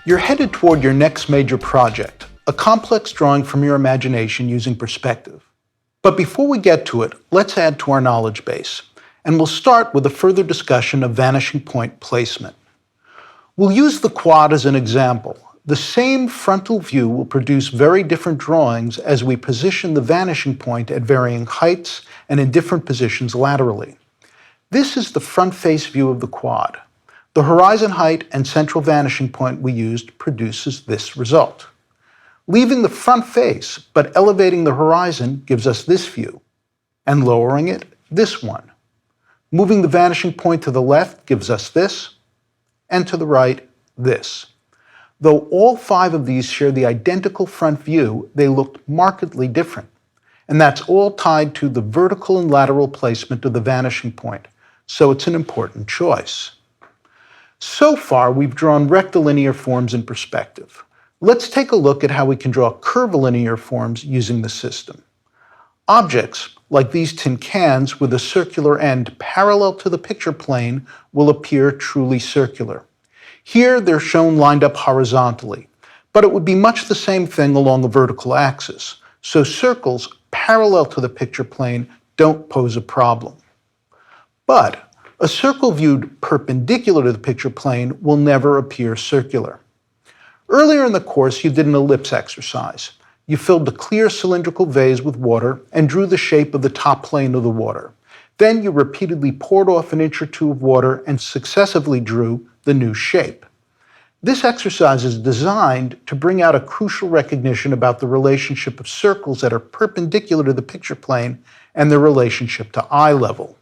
You're headed toward your next major project, a complex drawing from your imagination using perspective. But before we get to it, let's add to our knowledge base, and we'll start with a further discussion of vanishing point placement. We'll use the quad as an example. The same frontal view will produce very different drawings as we position the vanishing point at varying heights and in different positions laterally. This is the front face view of the quad. The horizon height and central vanishing point we used produces this result. Leaving the front face but elevating the horizon gives us this view, and lowering it, this one. Moving the vanishing point to the left gives us this, and to the right, this. Though all 5 of these share the identical front view, they look markedly different. And that's all tied to the vertical and lateral placement of the vanishing point, so it's an important choice. So far, we've drawn rectilinear forms in perspective. Let's take a look at how we can draw curvilinear forms using the system. Objects, like these tin cans with a circular end parallel to the picture plane, will appear truly circular. Here, they're shown lined up horizontally, but it would be much the same thing along a vertical axis, so circles parallel to the picture plane don't pose a problem. But a circle viewed perpendicular to the picture plane will never appear circular. Earlier in the course, you did an ellipse exercise. You filled a clear cylindrical vase with water and drew the shape of the top plane of the water. Then you repeatedly poured off an inch or 2 of water and successively drew the new shape. This exercise is designed to bring out a crucial recognition about the relationship of circles that are perpendicular to the picture plane and their relationship to eye level.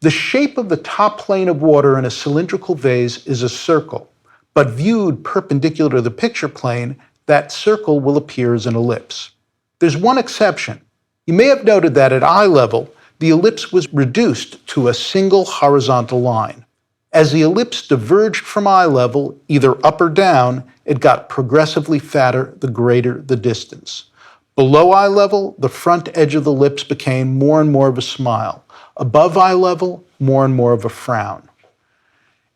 The shape of the top plane of water in a cylindrical vase is a circle, but viewed perpendicular to the picture plane, that circle will appear as an ellipse. There's one exception. You may have noted that at eye level, the ellipse was reduced to a single horizontal line. As the ellipse diverged from eye level, either up or down, it got progressively fatter the greater the distance. Below eye level, the front edge of the ellipse became more and more of a smile. Above eye level, more and more of a frown.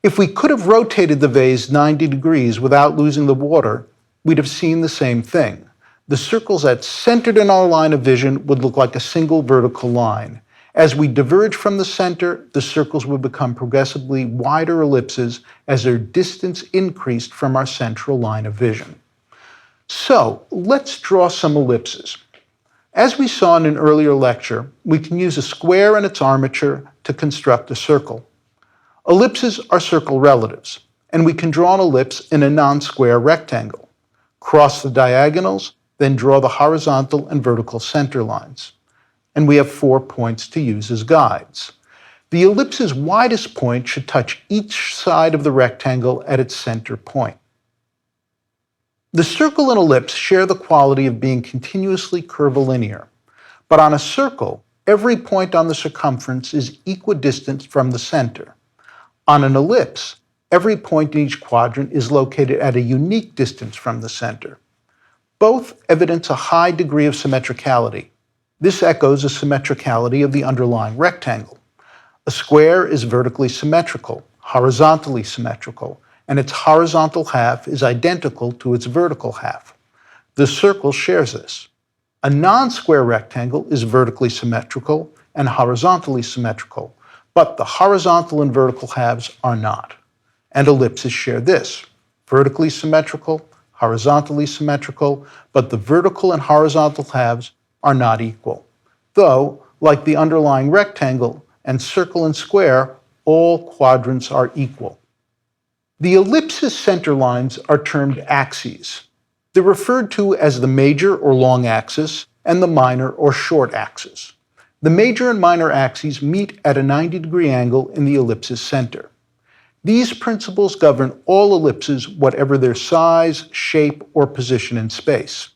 If we could have rotated the vase 90 degrees without losing the water, we'd have seen the same thing. The circles that centered in our line of vision would look like a single vertical line. As we diverge from the center, the circles would become progressively wider ellipses as their distance increased from our central line of vision. So, let's draw some ellipses. As we saw in an earlier lecture, we can use a square and its armature to construct a circle. Ellipses are circle relatives, and we can draw an ellipse in a non-square rectangle. Cross the diagonals, then draw the horizontal and vertical center lines. And we have 4 points to use as guides. The ellipse's widest point should touch each side of the rectangle at its center point. The circle and ellipse share the quality of being continuously curvilinear, but on a circle, every point on the circumference is equidistant from the center. On an ellipse, every point in each quadrant is located at a unique distance from the center. Both evidence a high degree of symmetricality. This echoes the symmetricality of the underlying rectangle. A square is vertically symmetrical, horizontally symmetrical, and its horizontal half is identical to its vertical half. The circle shares this. A non-square rectangle is vertically symmetrical and horizontally symmetrical, but the horizontal and vertical halves are not. And ellipses share this: vertically symmetrical, horizontally symmetrical, but the vertical and horizontal halves are not equal. Though, like the underlying rectangle and circle and square, all quadrants are equal. The ellipse's center lines are termed axes. They're referred to as the major or long axis and the minor or short axis. The major and minor axes meet at a 90-degree angle in the ellipse's center. These principles govern all ellipses, whatever their size, shape, or position in space.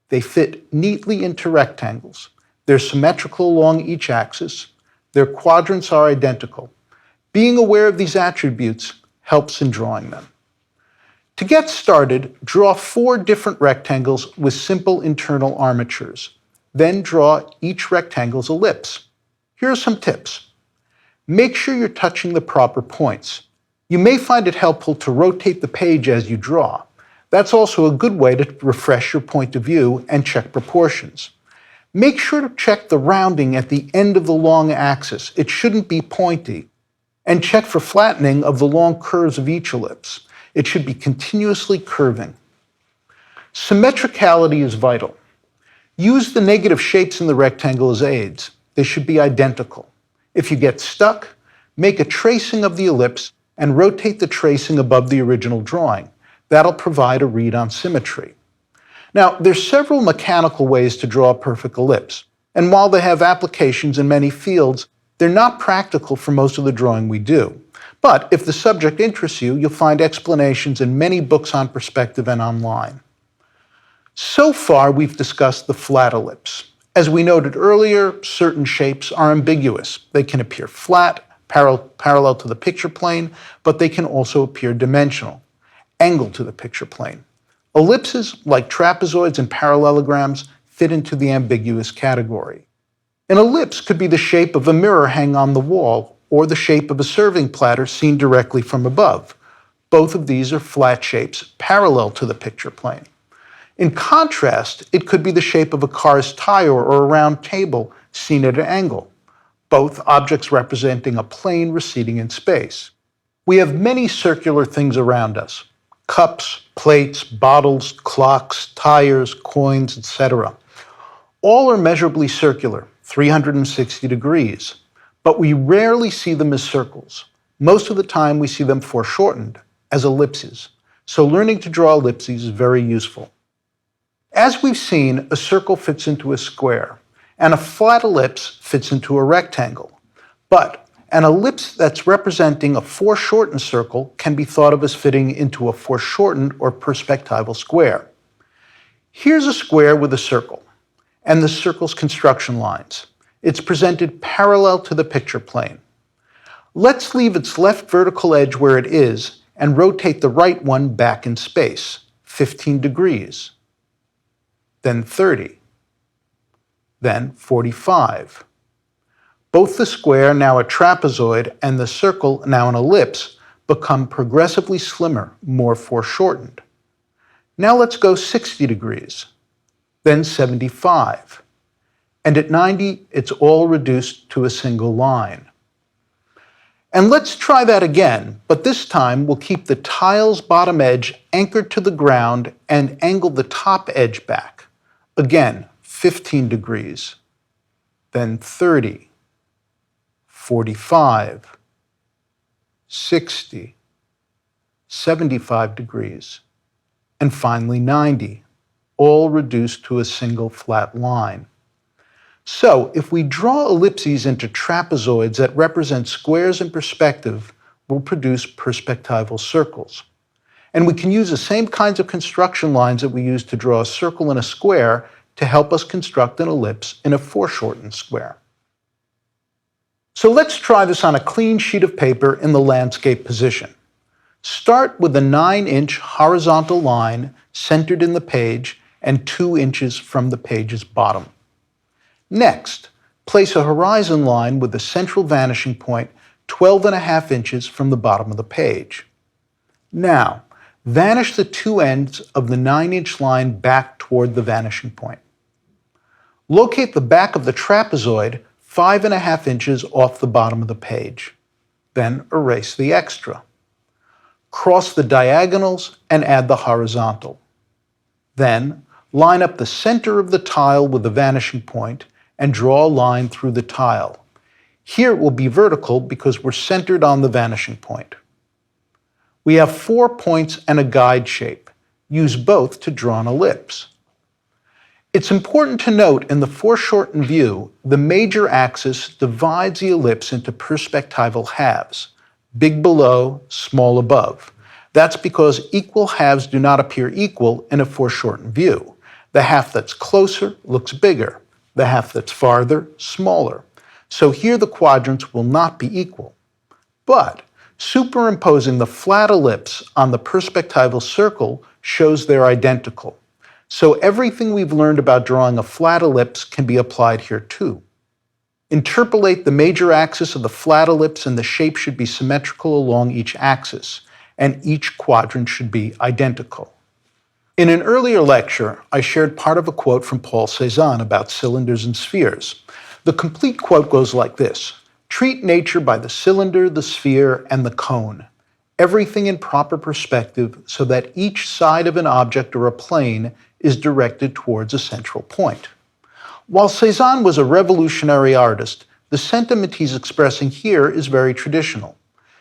They fit neatly into rectangles. They're symmetrical along each axis. Their quadrants are identical. Being aware of these attributes helps in drawing them. To get started, draw 4 different rectangles with simple internal armatures. Then draw each rectangle's ellipse. Here are some tips. Make sure you're touching the proper points. You may find it helpful to rotate the page as you draw. That's also a good way to refresh your point of view and check proportions. Make sure to check the rounding at the end of the long axis. It shouldn't be pointy. And check for flattening of the long curves of each ellipse. It should be continuously curving. Symmetricality is vital. Use the negative shapes in the rectangle as aids. They should be identical. If you get stuck, make a tracing of the ellipse and rotate the tracing above the original drawing. That'll provide a read on symmetry. Now, there's several mechanical ways to draw a perfect ellipse, and while they have applications in many fields, they're not practical for most of the drawing we do. But if the subject interests you, you'll find explanations in many books on perspective and online. So far, we've discussed the flat ellipse. As we noted earlier, certain shapes are ambiguous. They can appear flat, parallel to the picture plane, but they can also appear dimensional, angled to the picture plane. Ellipses, like trapezoids and parallelograms, fit into the ambiguous category. An ellipse could be the shape of a mirror hanging on the wall, or the shape of a serving platter seen directly from above. Both of these are flat shapes parallel to the picture plane. In contrast, it could be the shape of a car's tire or a round table seen at an angle, both objects representing a plane receding in space. We have many circular things around us: cups, plates, bottles, clocks, tires, coins, etc. All are measurably circular, 360 degrees, but we rarely see them as circles. Most of the time we see them foreshortened as ellipses, so learning to draw ellipses is very useful. As we've seen, a circle fits into a square, and a flat ellipse fits into a rectangle. But an ellipse that's representing a foreshortened circle can be thought of as fitting into a foreshortened or perspectival square. Here's a square with a circle, and the circle's construction lines. It's presented parallel to the picture plane. Let's leave its left vertical edge where it is and rotate the right one back in space, 15 degrees, then 30, then 45. Both the square, now a trapezoid, and the circle, now an ellipse, become progressively slimmer, more foreshortened. Now let's go 60 degrees, then 75. And at 90, it's all reduced to a single line. And let's try that again, but this time we'll keep the tile's bottom edge anchored to the ground and angle the top edge back. Again, 15 degrees, then 30, 45, 60, 75 degrees, and finally 90, all reduced to a single flat line. So, if we draw ellipses into trapezoids that represent squares in perspective, we'll produce perspectival circles. And we can use the same kinds of construction lines that we use to draw a circle and a square to help us construct an ellipse in a foreshortened square. So let's try this on a clean sheet of paper in the landscape position. Start with a 9-inch horizontal line centered in the page and 2 inches from the page's bottom. Next, place a horizon line with a central vanishing point 12.5 inches from the bottom of the page. Now, vanish the 2 ends of the 9-inch line back toward the vanishing point. Locate the back of the trapezoid 5.5 inches off the bottom of the page. Then erase the extra. Cross the diagonals and add the horizontal. Then, line up the center of the tile with the vanishing point and draw a line through the tile. Here it will be vertical because we're centered on the vanishing point. We have 4 points and a guide shape. Use both to draw an ellipse. It's important to note in the foreshortened view, the major axis divides the ellipse into perspectival halves, big below, small above. That's because equal halves do not appear equal in a foreshortened view. The half that's closer looks bigger. The half that's farther, smaller. So here the quadrants will not be equal. But superimposing the flat ellipse on the perspectival circle shows they're identical. So everything we've learned about drawing a flat ellipse can be applied here too. Interpolate the major axis of the flat ellipse and the shape should be symmetrical along each axis, and each quadrant should be identical. In an earlier lecture, I shared part of a quote from Paul Cézanne about cylinders and spheres. The complete quote goes like this: "Treat nature by the cylinder, the sphere, and the cone. Everything in proper perspective so that each side of an object or a plane is directed towards a central point." While Cézanne was a revolutionary artist, the sentiment he's expressing here is very traditional.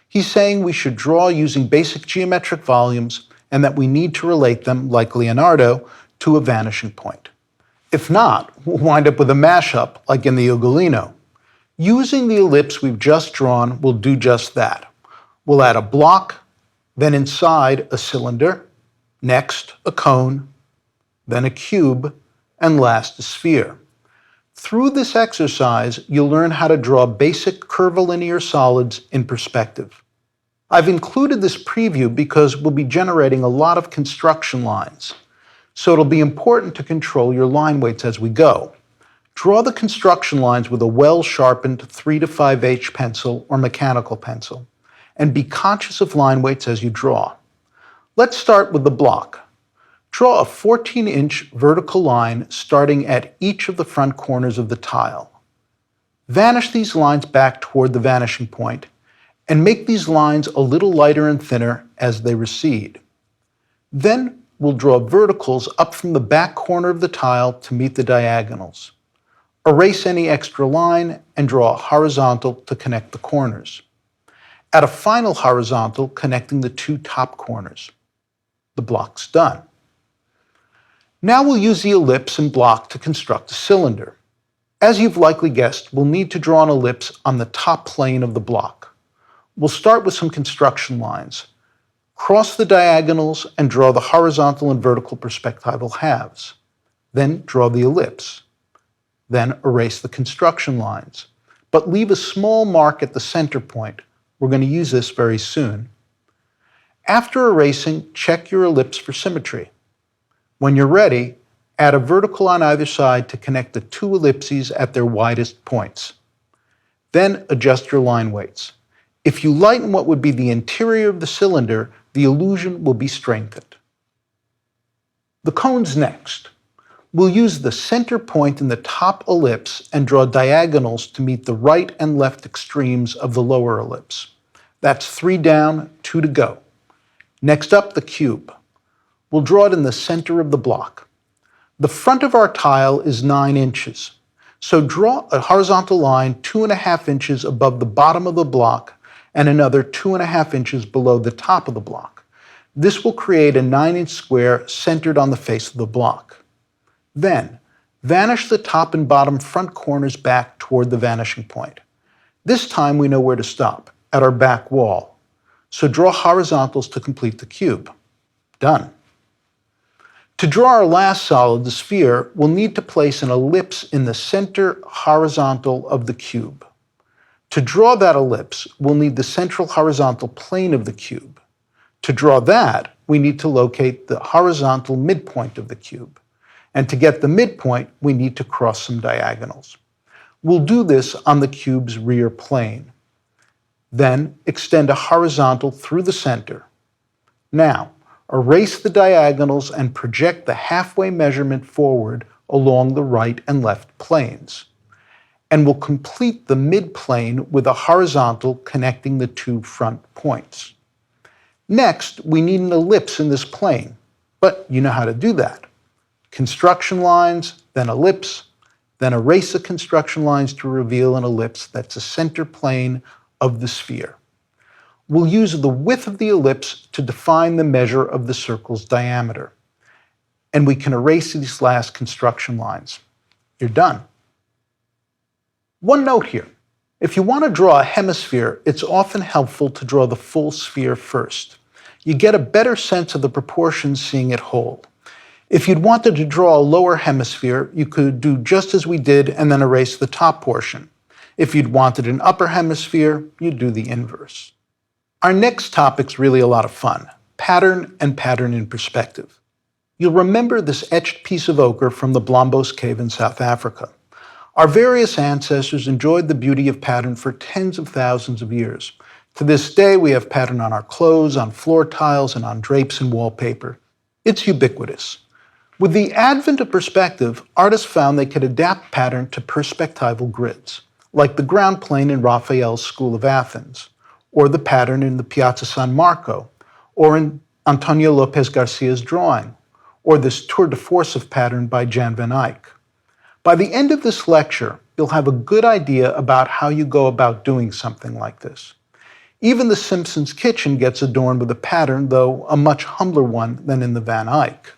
He's saying we should draw using basic geometric volumes and that we need to relate them, like Leonardo, to a vanishing point. If not, we'll wind up with a mashup like in the Ugolino. Using the ellipse we've just drawn will do just that. We'll add a block, then inside a cylinder, next a cone, then a cube, and last a sphere. Through this exercise, you'll learn how to draw basic curvilinear solids in perspective. I've included this preview because we'll be generating a lot of construction lines, so it'll be important to control your line weights as we go. Draw the construction lines with a well-sharpened 3 to 5H pencil or mechanical pencil, and be conscious of line weights as you draw. Let's start with the block. Draw a 14-inch vertical line starting at each of the front corners of the tile. Vanish these lines back toward the vanishing point, and make these lines a little lighter and thinner as they recede. Then we'll draw verticals up from the back corner of the tile to meet the diagonals. Erase any extra line and draw a horizontal to connect the corners. Add a final horizontal connecting the two top corners. The block's done. Now we'll use the ellipse and block to construct a cylinder. As you've likely guessed, we'll need to draw an ellipse on the top plane of the block. We'll start with some construction lines. Cross the diagonals and draw the horizontal and vertical perspectival halves. Then draw the ellipse. Then erase the construction lines, but leave a small mark at the center point. We're going to use this very soon. After erasing, check your ellipse for symmetry. When you're ready, add a vertical on either side to connect the two ellipses at their widest points. Then adjust your line weights. If you lighten what would be the interior of the cylinder, the illusion will be strengthened. The cone's next. We'll use the center point in the top ellipse and draw diagonals to meet the right and left extremes of the lower ellipse. That's 3 down, 2 to go. Next up, the cube. We'll draw it in the center of the block. The front of our tile is 9 inches, so draw a horizontal line 2.5 inches above the bottom of the block and another 2.5 inches below the top of the block. This will create a 9-inch square centered on the face of the block. Then, vanish the top and bottom front corners back toward the vanishing point. This time we know where to stop, at our back wall. So draw horizontals to complete the cube. Done. To draw our last solid, the sphere, we'll need to place an ellipse in the center horizontal of the cube. To draw that ellipse, we'll need the central horizontal plane of the cube. To draw that, we need to locate the horizontal midpoint of the cube. And to get the midpoint, we need to cross some diagonals. We'll do this on the cube's rear plane. Then extend a horizontal through the center. Now, erase the diagonals and project the halfway measurement forward along the right and left planes. And we'll complete the midplane with a horizontal connecting the two front points. Next, we need an ellipse in this plane, but you know how to do that. Construction lines, then ellipse, then erase the construction lines to reveal an ellipse that's a center plane of the sphere. We'll use the width of the ellipse to define the measure of the circle's diameter. And we can erase these last construction lines. You're done. One note here. If you want to draw a hemisphere, it's often helpful to draw the full sphere first. You get a better sense of the proportions seeing it whole. If you'd wanted to draw a lower hemisphere, you could do just as we did and then erase the top portion. If you'd wanted an upper hemisphere, you'd do the inverse. Our next topic's really a lot of fun, pattern and pattern in perspective. You'll remember this etched piece of ochre from the Blombos Cave in South Africa. Our various ancestors enjoyed the beauty of pattern for tens of thousands of years. To this day, we have pattern on our clothes, on floor tiles, and on drapes and wallpaper. It's ubiquitous. With the advent of perspective, artists found they could adapt pattern to perspectival grids, like the ground plane in Raphael's School of Athens, or the pattern in the Piazza San Marco, or in Antonio Lopez Garcia's drawing, or this tour de force of pattern by Jan van Eyck. By the end of this lecture, you'll have a good idea about how you go about doing something like this. Even the Simpsons kitchen gets adorned with a pattern, though a much humbler one than in the Van Eyck.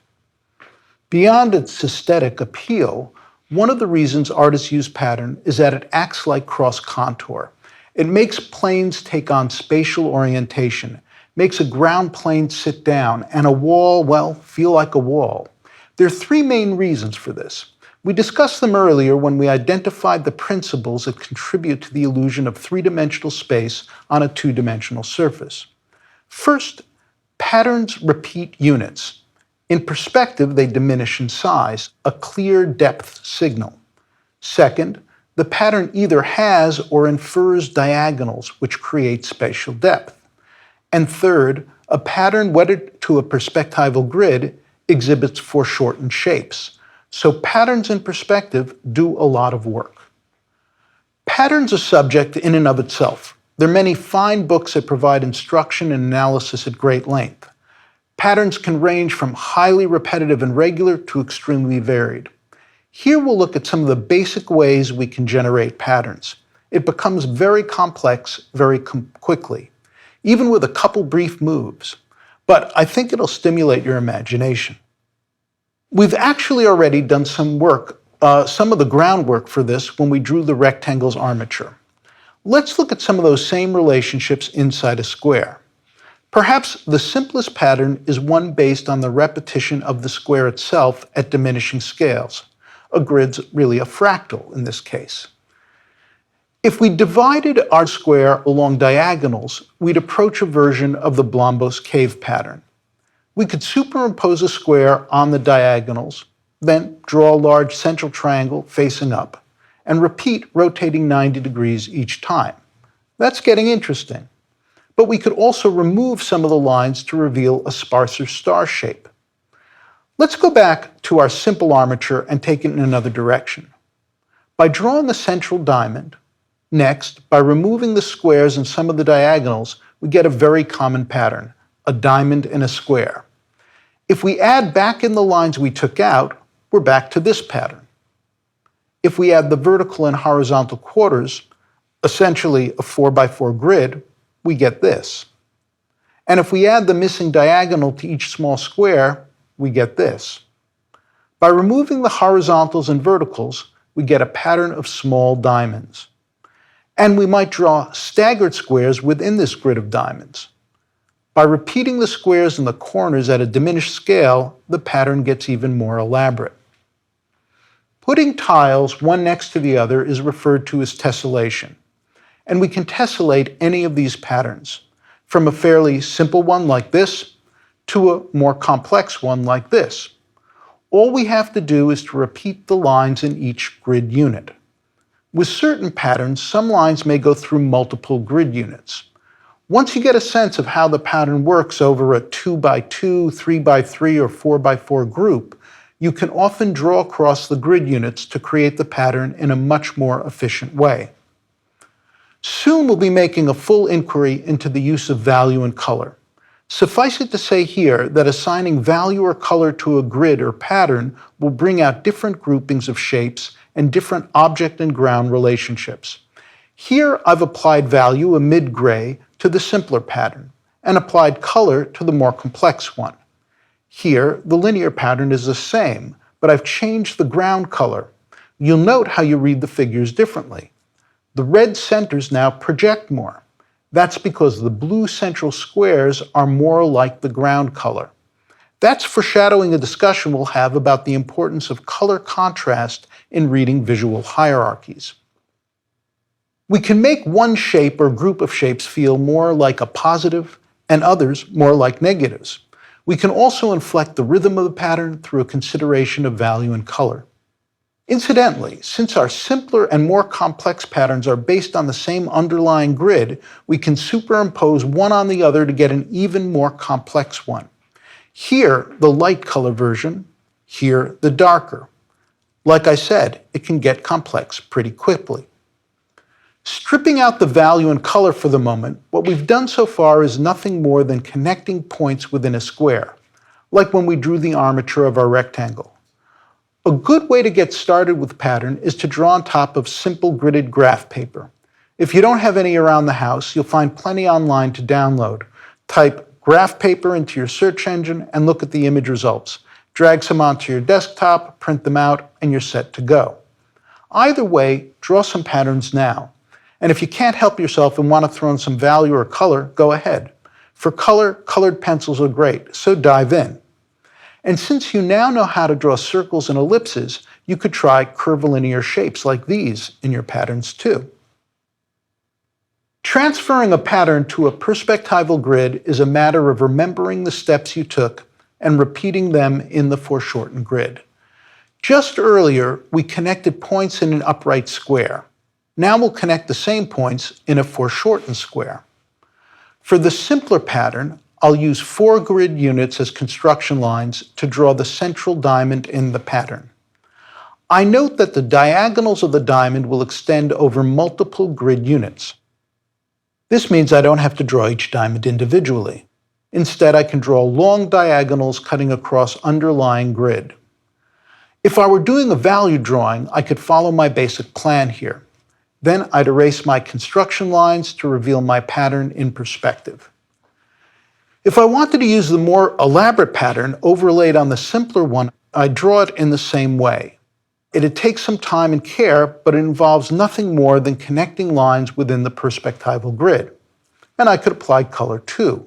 Beyond its aesthetic appeal, one of the reasons artists use pattern is that it acts like cross-contour. It makes planes take on spatial orientation, makes a ground plane sit down, and a wall, well, feel like a wall. There are three main reasons for this. We discussed them earlier when we identified the principles that contribute to the illusion of three-dimensional space on a two-dimensional surface. First, patterns repeat units. In perspective, they diminish in size, a clear depth signal. Second, the pattern either has or infers diagonals, which create spatial depth. And third, a pattern wedded to a perspectival grid exhibits foreshortened shapes. So patterns in perspective do a lot of work. Patterns are subject in and of itself. There are many fine books that provide instruction and analysis at great length. Patterns can range from highly repetitive and regular to extremely varied. Here we'll look at some of the basic ways we can generate patterns. It becomes very complex very quickly, even with a couple brief moves. But I think it'll stimulate your imagination. We've actually already done some work, some of the groundwork for this when we drew the rectangle's armature. Let's look at some of those same relationships inside a square. Perhaps the simplest pattern is one based on the repetition of the square itself at diminishing scales. A grid's really a fractal in this case. If we divided our square along diagonals, we'd approach a version of the Blombos cave pattern. We could superimpose a square on the diagonals, then draw a large central triangle facing up, and repeat rotating 90 degrees each time. That's getting interesting. But we could also remove some of the lines to reveal a sparser star shape. Let's go back to our simple armature and take it in another direction. By drawing a central diamond, next, by removing the squares and some of the diagonals, we get a very common pattern, a diamond in a square. If we add back in the lines we took out, we're back to this pattern. If we add the vertical and horizontal quarters, essentially a 4x4 grid, we get this. And if we add the missing diagonal to each small square, we get this. By removing the horizontals and verticals, we get a pattern of small diamonds. And we might draw staggered squares within this grid of diamonds. By repeating the squares in the corners at a diminished scale, the pattern gets even more elaborate. Putting tiles one next to the other is referred to as tessellation. And we can tessellate any of these patterns, from a fairly simple one like this to a more complex one like this. All we have to do is to repeat the lines in each grid unit. With certain patterns, some lines may go through multiple grid units. Once you get a sense of how the pattern works over a 2x2, 3x3, or 4x4 group, you can often draw across the grid units to create the pattern in a much more efficient way. Soon we'll be making a full inquiry into the use of value and color. Suffice it to say here that assigning value or color to a grid or pattern will bring out different groupings of shapes and different object and ground relationships. Here I've applied value, a mid-gray, to the simpler pattern, and applied color to the more complex one. Here, the linear pattern is the same, but I've changed the ground color. You'll note how you read the figures differently. The red centers now project more. That's because the blue central squares are more like the ground color. That's foreshadowing a discussion we'll have about the importance of color contrast in reading visual hierarchies. We can make one shape or group of shapes feel more like a positive and others more like negatives. We can also inflect the rhythm of the pattern through a consideration of value and color. Incidentally, since our simpler and more complex patterns are based on the same underlying grid, we can superimpose one on the other to get an even more complex one. Here, the light color version, here, the darker. Like I said, it can get complex pretty quickly. Stripping out the value and color for the moment, what we've done so far is nothing more than connecting points within a square, like when we drew the armature of our rectangle. A good way to get started with pattern is to draw on top of simple gridded graph paper. If you don't have any around the house, you'll find plenty online to download. Type graph paper into your search engine and look at the image results. Drag some onto your desktop, print them out, and you're set to go. Either way, draw some patterns now. And if you can't help yourself and want to throw in some value or color, go ahead. For color, colored pencils are great, so dive in. And since you now know how to draw circles and ellipses, you could try curvilinear shapes like these in your patterns too. Transferring a pattern to a perspectival grid is a matter of remembering the steps you took and repeating them in the foreshortened grid. Just earlier, we connected points in an upright square. Now we'll connect the same points in a foreshortened square. For the simpler pattern, I'll use 4 grid units as construction lines to draw the central diamond in the pattern. I note that the diagonals of the diamond will extend over multiple grid units. This means I don't have to draw each diamond individually. Instead, I can draw long diagonals cutting across underlying grid. If I were doing a value drawing, I could follow my basic plan here. Then I'd erase my construction lines to reveal my pattern in perspective. If I wanted to use the more elaborate pattern overlaid on the simpler one, I'd draw it in the same way. It'd take some time and care, but it involves nothing more than connecting lines within the perspectival grid. And I could apply color too.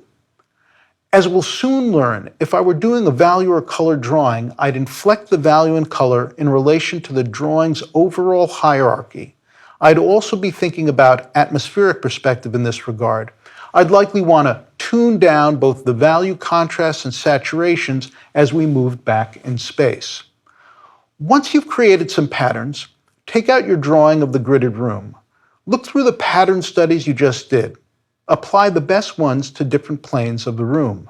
As we'll soon learn, if I were doing a value or color drawing, I'd inflect the value and color in relation to the drawing's overall hierarchy. I'd also be thinking about atmospheric perspective in this regard. I'd likely want to tune down both the value contrasts and saturations as we moved back in space. Once you've created some patterns, take out your drawing of the gridded room. Look through the pattern studies you just did. Apply the best ones to different planes of the room.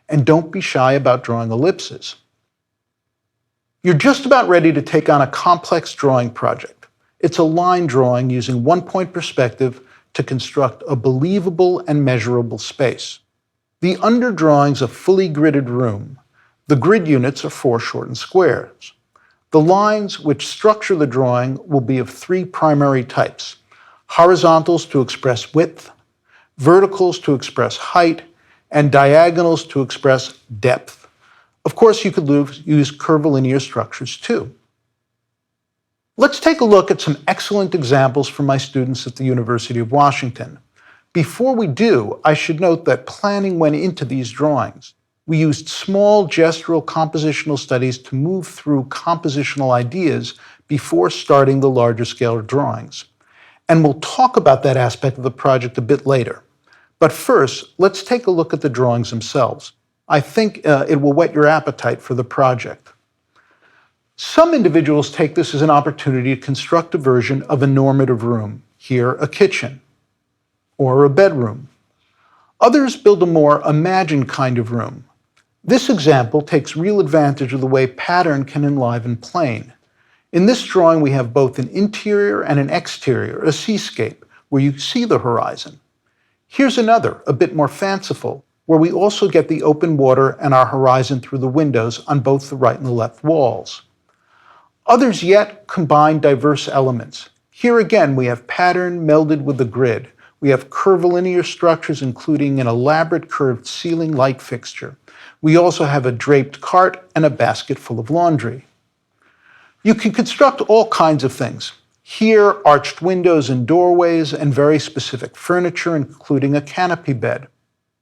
And don't be shy about drawing ellipses. You're just about ready to take on a complex drawing project. It's a line drawing using one-point perspective to construct a believable and measurable space. The underdrawing's a fully gridded room. The grid units are foreshortened squares. The lines which structure the drawing will be of 3 primary types: horizontals to express width, verticals to express height, and diagonals to express depth. Of course, you could use curvilinear structures too. Let's take a look at some excellent examples from my students at the University of Washington. Before we do, I should note that planning went into these drawings. We used small gestural compositional studies to move through compositional ideas before starting the larger scale drawings. And we'll talk about that aspect of the project a bit later. But first, let's take a look at the drawings themselves. I think it will whet your appetite for the project. Some individuals take this as an opportunity to construct a version of a normative room, here a kitchen, or a bedroom. Others build a more imagined kind of room. This example takes real advantage of the way pattern can enliven plane. In this drawing, we have both an interior and an exterior, a seascape, where you see the horizon. Here's another, a bit more fanciful, where we also get the open water and our horizon through the windows on both the right and the left walls. Others yet combine diverse elements. Here again, we have pattern melded with the grid. We have curvilinear structures, including an elaborate curved ceiling light fixture. We also have a draped cart and a basket full of laundry. You can construct all kinds of things. Here, arched windows and doorways and very specific furniture, including a canopy bed.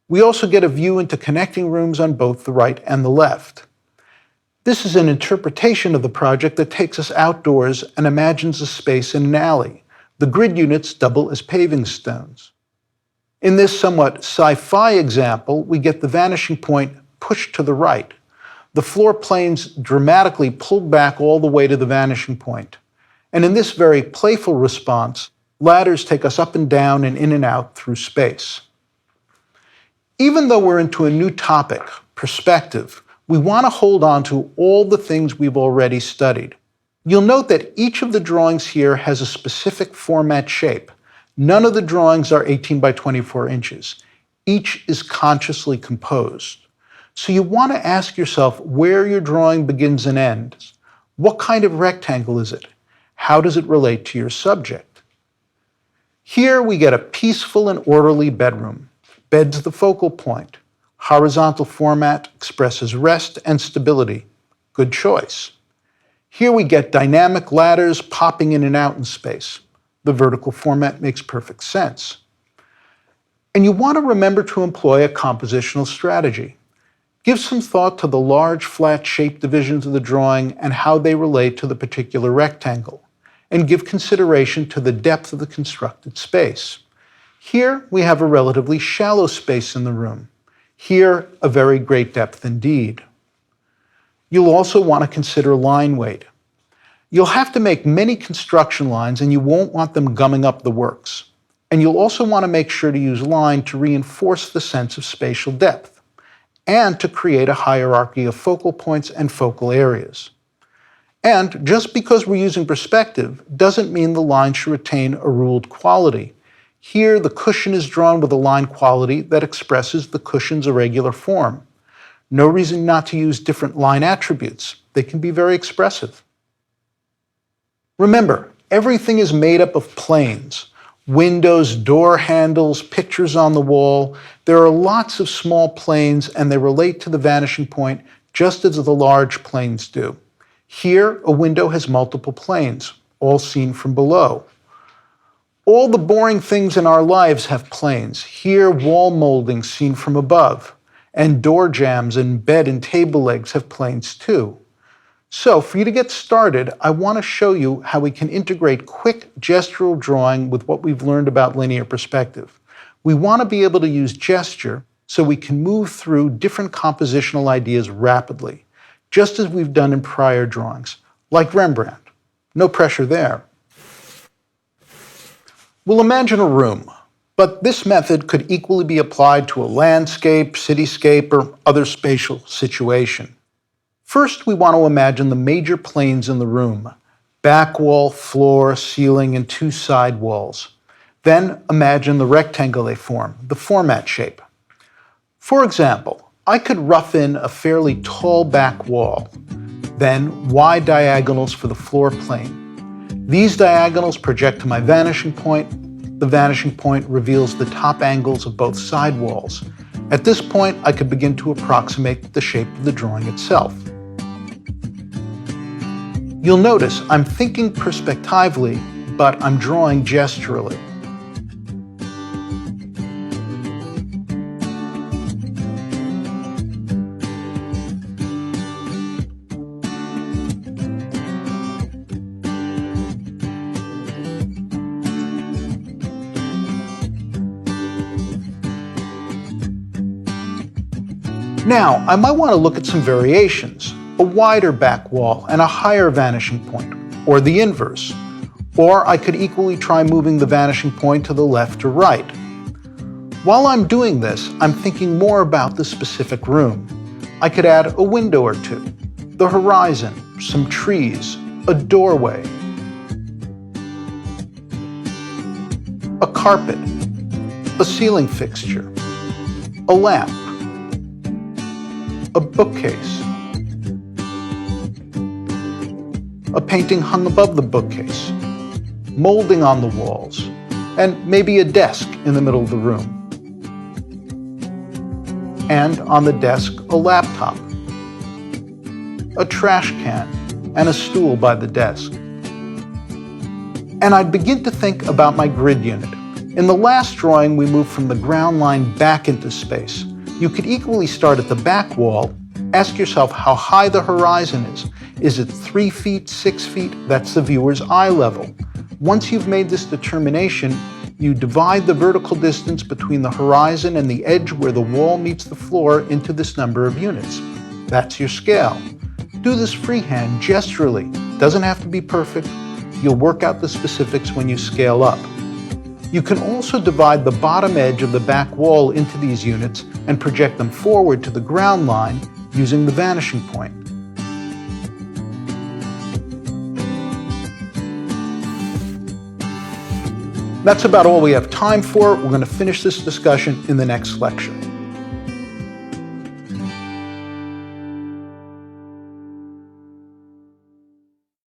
We also get a view into connecting rooms on both the right and the left. This is an interpretation of the project that takes us outdoors and imagines a space in an alley. The grid units double as paving stones. In this somewhat sci-fi example, we get the vanishing point pushed to the right. The floor planes dramatically pulled back all the way to the vanishing point. And in this very playful response, ladders take us up and down and in and out through space. Even though we're into a new topic, perspective, we want to hold on to all the things we've already studied. You'll note that each of the drawings here has a specific format shape. None of the drawings are 18 by 24 inches. Each is consciously composed. So you want to ask yourself where your drawing begins and ends. What kind of rectangle is it? How does it relate to your subject? Here we get a peaceful and orderly bedroom. Bed's the focal point. Horizontal format expresses rest and stability. Good choice. Here we get dynamic ladders popping in and out in space. The vertical format makes perfect sense. And you want to remember to employ a compositional strategy. Give some thought to the large flat shape divisions of the drawing and how they relate to the particular rectangle, and give consideration to the depth of the constructed space. Here we have a relatively shallow space in the room. Here, a very great depth indeed. You'll also want to consider line weight. You'll have to make many construction lines and you won't want them gumming up the works. And you'll also want to make sure to use line to reinforce the sense of spatial depth and to create a hierarchy of focal points and focal areas. And just because we're using perspective doesn't mean the line should retain a ruled quality. Here, the cushion is drawn with a line quality that expresses the cushion's irregular form. No reason not to use different line attributes. They can be very expressive. Remember, everything is made up of planes. Windows, door handles, pictures on the wall. There are lots of small planes and they relate to the vanishing point just as the large planes do. Here, a window has multiple planes, all seen from below. All the boring things in our lives have planes. Here, wall moldings seen from above, and door jambs and bed and table legs have planes too. So, for you to get started, I want to show you how we can integrate quick gestural drawing with what we've learned about linear perspective. We want to be able to use gesture so we can move through different compositional ideas rapidly, just as we've done in prior drawings, like Rembrandt. No pressure there. We'll imagine a room, but this method could equally be applied to a landscape, cityscape, or other spatial situation. First, we want to imagine the major planes in the room: back wall, floor, ceiling, and two side walls. Then imagine the rectangle they form, the format shape. For example, I could rough in a fairly tall back wall, then wide diagonals for the floor plane. These diagonals project to my vanishing point. The vanishing point reveals the top angles of both side walls. At this point, I could begin to approximate the shape of the drawing itself. You'll notice I'm thinking perspectively, but I'm drawing gesturally. Now, I might want to look at some variations, a wider back wall and a higher vanishing point, or the inverse. Or I could equally try moving the vanishing point to the left or right. While I'm doing this, I'm thinking more about the specific room. I could add a window or two, the horizon, some trees, a doorway, a carpet, a ceiling fixture, a lamp, a bookcase, a painting hung above the bookcase, molding on the walls, and maybe a desk in the middle of the room. And on the desk, a laptop, a trash can, and a stool by the desk. And I'd begin to think about my grid unit. In the last drawing, we moved from the ground line back into space. You could equally start at the back wall. Ask yourself how high the horizon is. Is it 3 feet, 6 feet? That's the viewer's eye level. Once you've made this determination, you divide the vertical distance between the horizon and the edge where the wall meets the floor into this number of units. That's your scale. Do this freehand, gesturally. Doesn't have to be perfect. You'll work out the specifics when you scale up. You can also divide the bottom edge of the back wall into these units and project them forward to the ground line using the vanishing point. That's about all we have time for. We're going to finish this discussion in the next lecture.